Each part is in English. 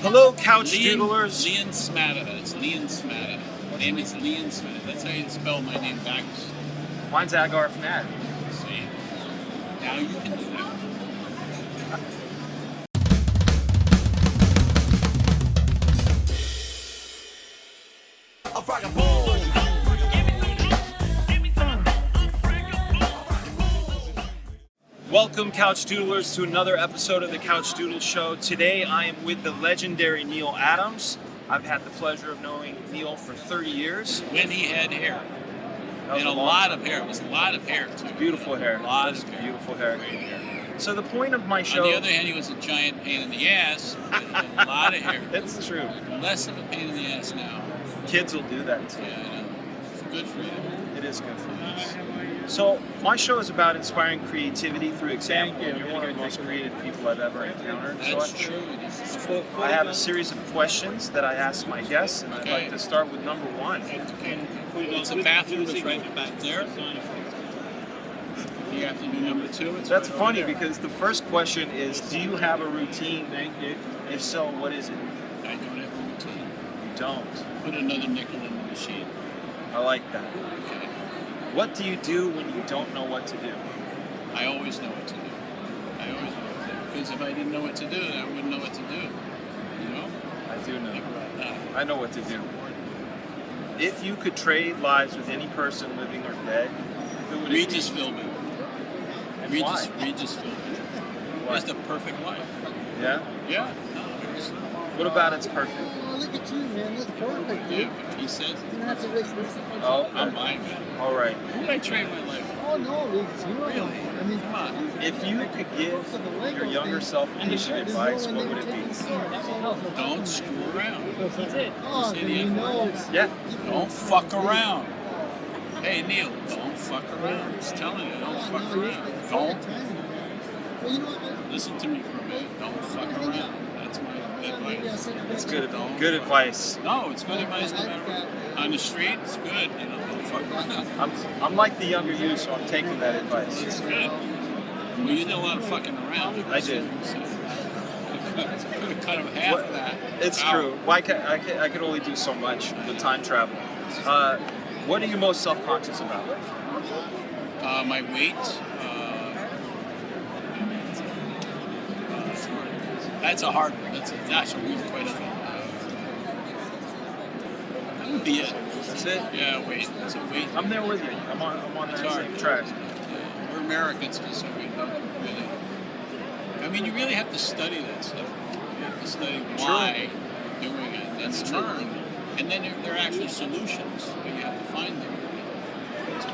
Hello, Couchdoodlers. Leon Smata. It's Leon Smata. My name is Leon Smata. That's how you spell my name backwards. Mine's Agar Fnad. See? Now you can do that. A Fragaboom. Welcome, Couchdoodlers, to another episode of the Couchdoodles Show. Today, I am with the legendary Neal Adams. I've had the pleasure of knowing Neal for 30 years. When he had hair. And a lot of hair. It was a lot of hair, too. Beautiful hair. A lot of hair. Beautiful hair. Great hair. So the point of my show... On the other hand, he was a giant pain in the ass. But a lot of hair. It's true. Less of a pain in the ass now. Kids will do that, too. Yeah, I know. It's good for you. It is good for you. So, my show is about inspiring creativity through example. You're one of the most creative people I've ever encountered. That's true. I have a series of questions that I ask my guests, and I'd like to start with number one. Okay. It's a bathroom that's right back there. You have to do number two. That's funny because the first question is, do you have a routine? If so, what is it? I don't have a routine. You don't. Put another nickel in the machine. I like that. Okay. What do you do when you don't know what to do? I always know what to do. I always know what to do. Because if I didn't know what to do, then I wouldn't know what to do. You know? I do know. Think about that. I know what to do. If you could trade lives with any person, living or dead, who would it be? Regis Philbin. And Regis why? Philbin. Why? It's the perfect life. Yeah? Yeah. No, it was, What about it's perfect? Oh, look at you, man. That's perfect, dude. yeah, but he says You don't have to risk this. Oh, I'm buying it. all right. Who would I trade my life for? Oh, no, it's you. Really? I mean, Come on. If you could give your younger self any advice, what would it be? Don't screw around. Oh, Say then the you F know. Yeah. Don't fuck around. Hey, Neil, don't fuck around. It's telling you, don't fuck around. Don't. Well, you know what? Listen to me for a minute. Don't fuck around. That's my advice. It's good advice. No, it's good advice no matter what. On the street, it's good. You know, don't fuck around. I'm like the younger you, so I'm taking that advice. It's good. Well, you did a lot of fucking around. I did. Could have cut him half of that. It's Wow. true. Why I can only do so much with time travel. What are you most self-conscious about? My weight. That's a hard one. That's a weird question. That would be it. That's it? Yeah, weight. It's a weight. I'm there with you. I'm on It's that hard. same track. Yeah, we're Americans, so we don't really. I mean, you really have to study that stuff. You have to study why you're doing it. That's learn. And then there are actually solutions, but you have to find them.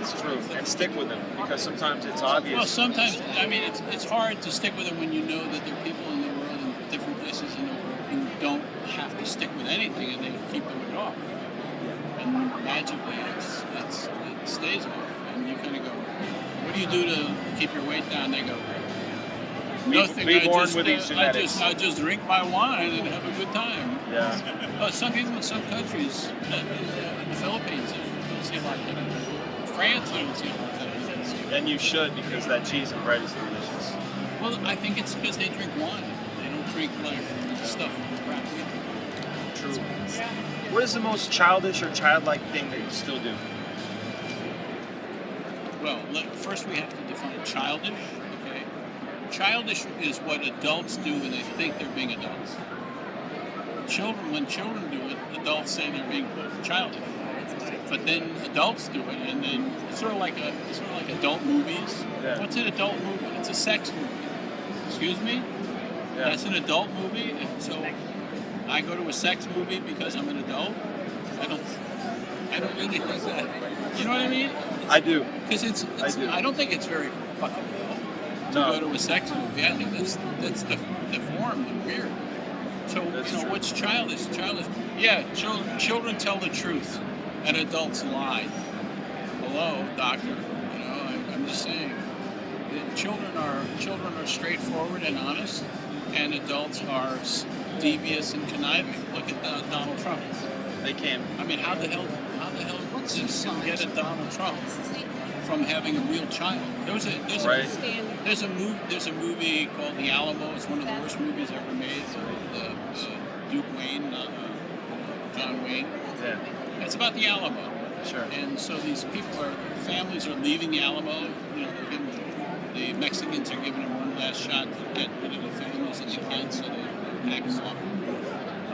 It's true. And stick with them because sometimes it's Well, obvious. sometimes, I mean, it's hard to stick with them when you know that there are people in the world, in different places in the world, who don't have to stick with anything and they keep the weight off. And magically, it stays off. And you kind of go, what do you do to keep your weight down? They go, nothing. Be born with these genetics. I just drink my wine and have a good time. Yeah. Some people in some countries, in the Philippines, you don't see a lot of that. France, I don't see a lot of that. And you should because that cheese and bread is delicious. Well, I think it's because they drink wine. They don't drink like stuff crap. True. What is the most childish or childlike thing that you still do? Well, first we have to define childish. Okay, childish is what adults do when they think they're being adults. When children do it, adults say they're being childish. But then adults do it, and then it's sort of like adult movies. Yeah. What's an adult movie? It's a sex movie. Excuse me? Yeah. That's an adult movie, and so I go to a sex movie because I'm an adult. I don't really think that. You know what I mean? I do. Because I do. I don't think it's very fucking adult to No. go to a sex movie. I think that's deformed and weird. So That's you know true. what's childish? Childish. Yeah, children tell the truth, and adults lie. Hello, doctor. You know, I'm just saying. Children are straightforward and honest, and adults are devious and conniving. Look at Donald Trump. They can. I mean, how the hell did you get at Donald Trump from having a real child? There's a movie called The Alamo. It's one of the worst movies ever made. The John Wayne. Yeah. It's about the Alamo. Sure. And so these families are leaving the Alamo. The Mexicans are giving them one last shot to get rid of the families and the kids, so they pack them off.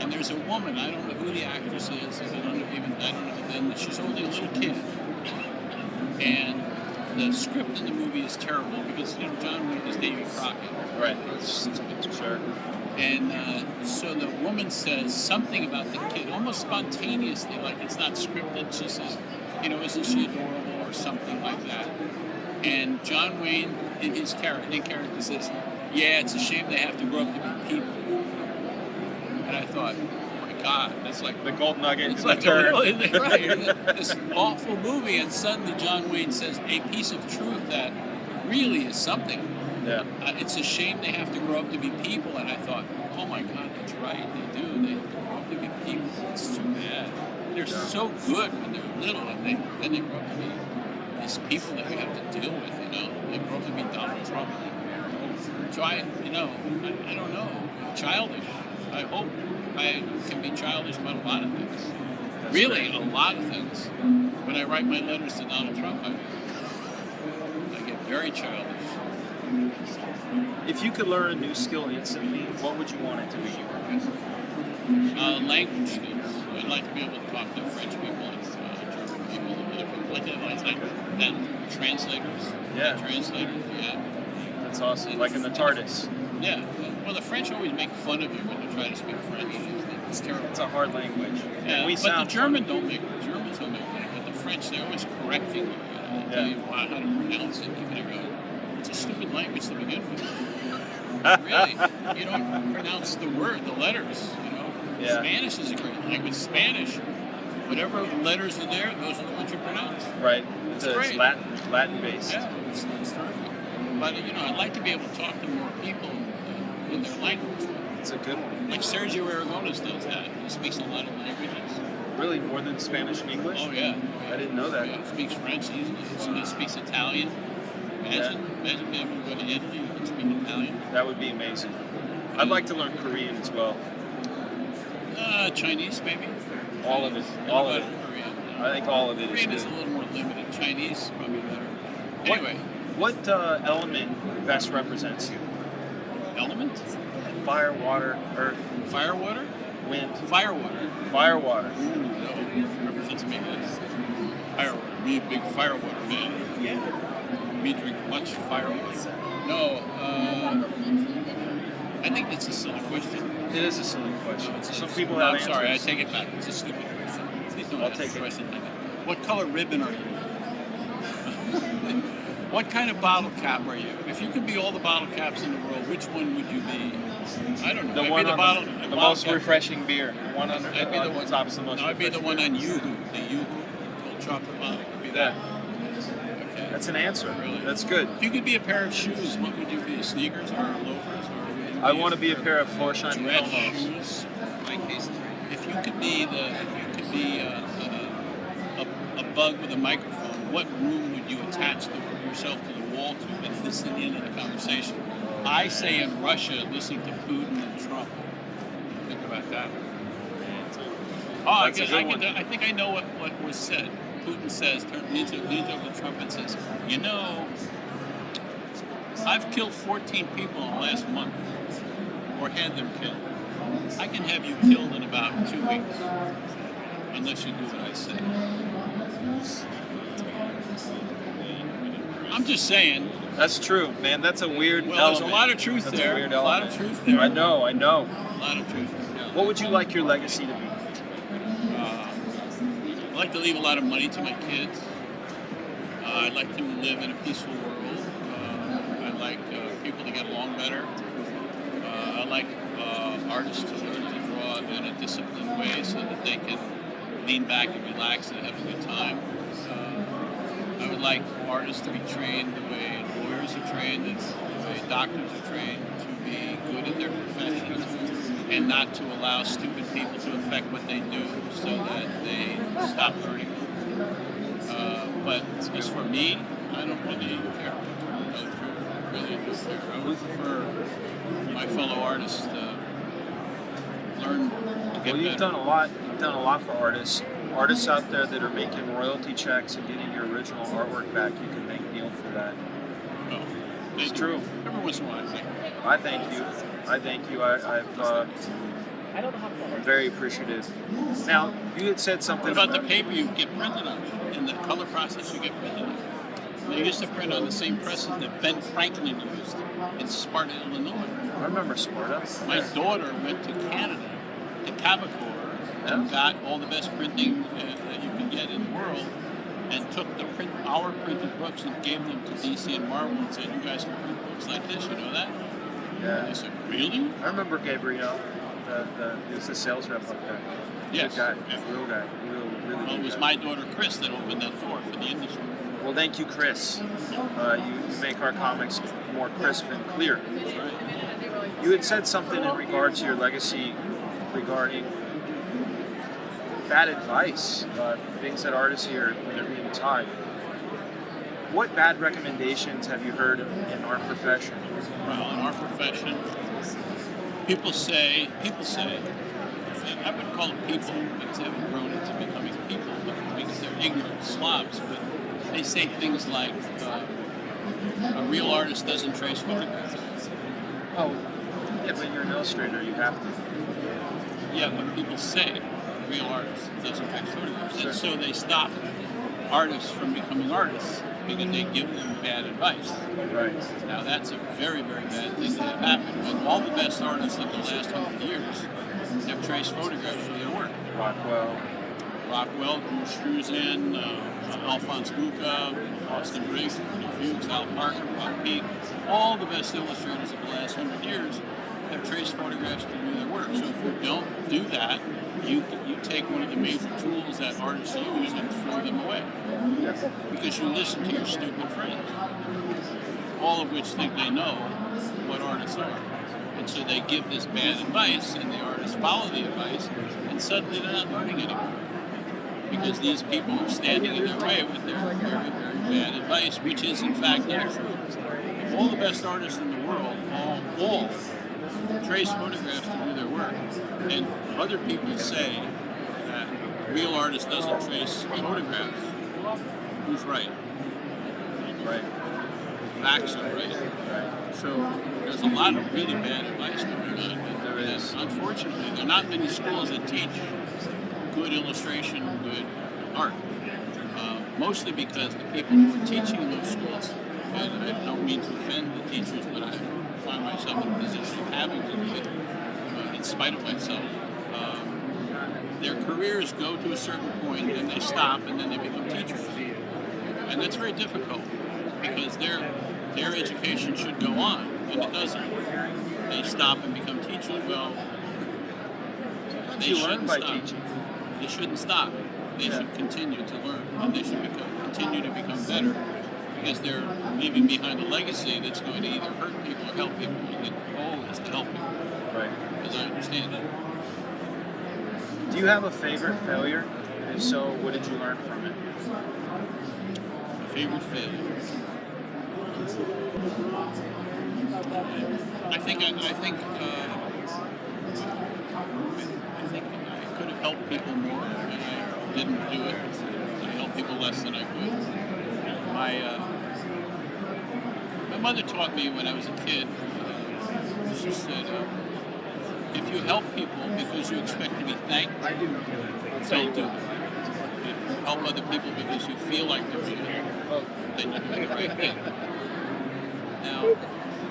And there's a woman, I don't know who the actress is, I don't know, then she's holding a little kid. And the script in the movie is terrible because, John Wayne is Davy Crockett. Right. Sure. And so the woman says something about the kid, almost spontaneously, like it's not scripted. She says, isn't she adorable or something like that. And John Wayne, in his character, says, yeah, it's a shame they have to grow up to be people. And I thought, oh my God, that's like the gold nugget. It's like right, this awful movie, and suddenly John Wayne says a piece of truth that really is something. Yeah. It's a shame they have to grow up to be people, and I thought, oh my God, that's right, they do. They have to grow up to be people. It's too bad. They're so good when they're little, and then they grow up to be these people that we have to deal with. They grow up to be Donald Trump. So I don't know, childish. I hope I can be childish about a lot of things. That's really, great. a lot of things. When I write my letters to Donald Trump, I get very childish. If you could learn a new skill instantly, what would you want it to be? Language skills. I'd like to be able to talk to French people and German people and other people like that. Then translators. Yeah. Translators, yeah. That's awesome. Like in the TARDIS. Yeah. Well, the French always make fun of you when you try to speak French. It's terrible. It's a hard language. Yeah, we but sound the Germans don't make fun of it. But the French, they're always correcting you. They tell you how to pronounce it. You're going to go, it's a stupid language to begin with. Really. You don't pronounce the word, the letters, Yeah. Spanish is a great language. Spanish, whatever letters are there, those are the ones you pronounce. Right. It's It's great. Latin based. Yeah, it's terrific. But, I'd like to be able to talk to more people in their language. It's a good one. Like Sergio Aragonés does that. He speaks a lot of languages. Really, more than Spanish and English? Oh, yeah. I didn't know that. Yeah, he speaks French easily. He speaks Italian. Imagine being able to go to Italy and speak Italian. That would be amazing. I'd like to learn Korean as well. Chinese, maybe? All of it. All of it. Korean. I think all of it Korean is is a good. little more limited. Chinese, probably better. Anyway. What element best represents you? Element? Fire, water, earth, Fire, water? wind. Fire, water. Fire, water. Ooh, that represents me. Fire, water. Me, a big fire, water man. Yeah. Me drink much fire, water. No, I think that's a silly question. It is a silly question. Some people No, have I'm sorry, I answers. take it back. It's a stupid question. Please don't I'll ask take the it. question like that. What color ribbon are you? What kind of bottle cap are you? If you could be all the bottle caps in the world, which one would you be? I don't know. The I'd one be the on bottle, the bottle most cap. refreshing beer. The one on I'd be the one. top's the most No, I'd be the refreshing one beer. on Yoo-hoo. The Yoo-hoo. Cold chocolate bottle. I'd be that. Okay. That's an answer. Really? That's good. If you could be a pair of shoes, what would you be? Sneakers or loafers? Or I want to be a pair of Florsheim dress Polos. shoes. In my case, if you could be a bug with a microphone, what room would you attach yourself to the wall to and listen in on the conversation? I say in Russia, listening to Putin and Trump. Think about that. That's a good one. I think I know what was said. Putin says, leans over to Trump and says, I've killed 14 people in the last month, or had them killed. I can have you killed in about 2 weeks, unless you do what I say. I'm just saying. That's true, man. That's a weird Well, element. there's a lot of truth That's there. a weird A lot element. of truth there. I know. A lot of truth. What would you like your legacy to be? I'd like to leave a lot of money to my kids. I'd like to live in a peaceful world. I'd like people to get along better. I'd like artists to learn to draw in a disciplined way so that they can lean back and relax and have a good time. I would like artists to be trained the way lawyers are trained and the way doctors are trained to be good at their profession and not to allow stupid people to affect what they do so that they stop learning. But as for me, I don't really care. Really don't care. I would prefer my fellow artists learn to get Well, you've better. done a lot. You've done a lot for artists. Artists out there that are making royalty checks and getting your original artwork back. You can thank Neal for that. Well, It's true. Every once in a while, I think. I thank you. I thank you. I'm very appreciative. Now, you had said something What about the paper you get printed on and the color process you get printed on? They used to print on the same presses that Ben Franklin used in Sparta, Illinois. I remember Sparta. My daughter went to Canada, to Quebecois, and got all the best printing that you can get in the world, and took our printed books and gave them to DC and Marvel and said, "You guys can print books like this, you know that?" Yeah. And they said, "Really?" I remember Gabriel. He was the sales rep up there. Yes. Good guy. Yeah. Real guy. Really Well, it good was guy. my daughter Chris that opened that door for the industry. Well, thank you, Chris. You make our comics more crisp and clear. That's right. You had said something in regard to your legacy regarding bad advice, things that artists hear when they're being taught. What bad recommendations have you heard in our profession? Well, in our profession, people say, I would call them people because they haven't grown into becoming people, but because they're ignorant slobs, but they say things like, a real artist doesn't trace photographs. Oh, yeah, but you're an illustrator, you have to. Yeah, but people say a real artist doesn't trace photographs. Sure. And so they stop artists from becoming artists because they give them bad advice. Right. Now that's a very, very bad thing that happened. When all the best artists of the last 100 years have traced photographs of their work. Rockwell, Drew Struzan, Alphonse Luca, Austin Briggs, Fuchs, Al Parker, Bob Peak, all the best illustrators of the last 100 years have traced photographs to do their work. So if you don't do that, you take one of the major tools that artists use and throw them away. Because you listen to your stupid friends, all of which think they know what artists are. And so they give this bad advice, and the artists follow the advice, and suddenly they're not learning anymore. Because these people are standing in their way with their very, very bad advice, which is in fact not true. If all the best artists in the world all trace photographs to do their work, and other people say that real artist doesn't trace photographs, who's right? Right. Facts are right. So there's a lot of really bad advice going on. There is. And unfortunately, there are not many schools that teach good illustration, good art. Mostly because the people who are teaching those schools, and I don't mean to offend the teachers, but I find myself in a position of having to do it in spite of myself. Their careers go to a certain point and they stop and then they become teachers. And that's very difficult because their education should go on, and it doesn't. They stop and become teachers. Well, they shouldn't stop. They shouldn't stop. They should continue to learn, and they should continue to become better, because they're leaving behind a legacy that's going to either hurt people or help people. And the goal is to help people, Right. as I understand it. Do you have a favorite failure? And if so, what did you learn from it? My favorite failure. I think I could have helped people more, and I didn't do it. I helped people less than I could. My mother taught me when I was a kid. She said, "If you help people because you expect to be thanked, don't do it. If you help other people because you feel like they're doing it, then you're doing the right thing." Now,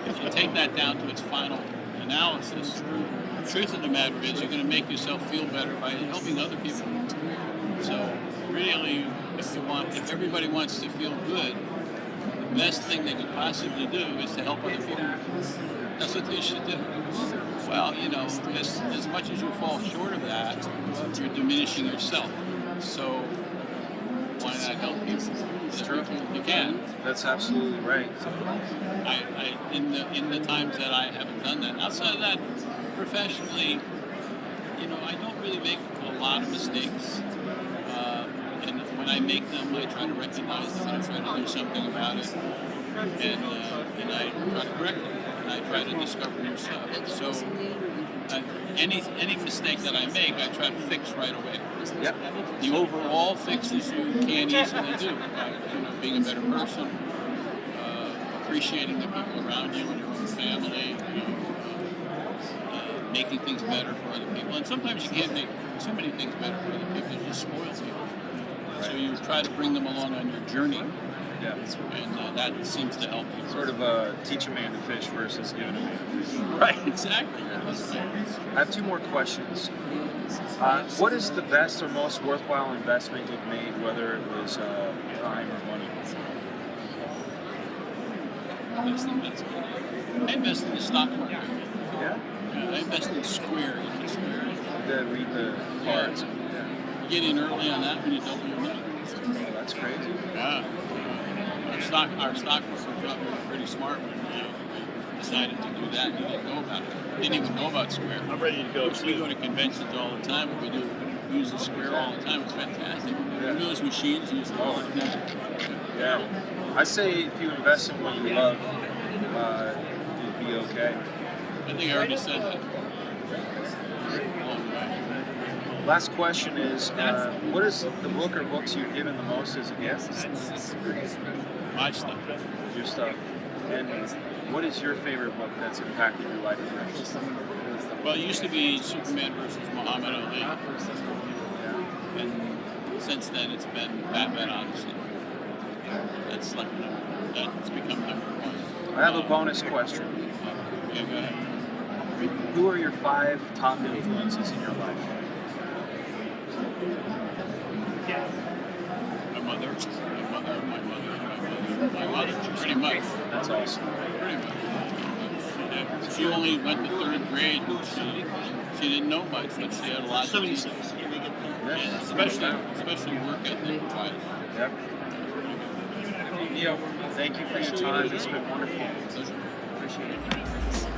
if you take that down to its final analysis, the truth of the matter is you're going to make yourself feel better by helping other people. So, really, if everybody wants to feel good, the best thing they could possibly do is to help other people. That's what they should do. Well, as much as you fall short of that, you're diminishing yourself. So, why not help people? It's true. You can. That's absolutely right. In the times that I haven't done that. Outside of that, professionally, I don't really make a lot of mistakes. And when I make them, I try to recognize them and I try to do something about it. And I try to correct them. And I try to discover new stuff. So any mistake that I make, I try to fix right away. Yep. The overall fixes you can't easily do by being a better person, appreciating the people around you and your own family, making things better for other people. And sometimes you can't make too many things better for other people; it just spoils you. So you try to bring them along on your journey. Yeah. And that seems to help you. Sort of teach a man to fish versus giving a man to fish. Right, exactly. I have 2 more questions. What is the best or most worthwhile investment you've made, whether it was time or money? Best investment. I invest in the stock market. Yeah? I invest in Square. You know Square? Read the cards. Yeah. You get in early on that when you double your money. Oh, that's crazy. Yeah. Our stock market was pretty smart when we decided to do that. We didn't know about it. Didn't even know about Square. I'm ready to go. We go to conventions all the time, but we use the Square all the time. It's fantastic. Yeah. Those machines use them all the time. Yeah. I say if you invest in what you love, you'll be okay. I think I already said that. Last question is, what is the book or books you've given the most as a gift? My stuff. Your stuff. And what is your favorite book that's impacted your life the most? Well, it used to be Superman versus Muhammad Ali. And since then it's been Batman Odyssey. That's become number 1. I have a bonus question. Yeah, go ahead. Who are your 5 top influences in your life? My mother, pretty much. That's awesome. Pretty much. Yeah. She only went to 3rd grade. She didn't know much, but she had a lot to teach. Yeah, especially work ethic wise. Yep. Neal, thank you for your time. It's been wonderful. Pleasure. Appreciate it.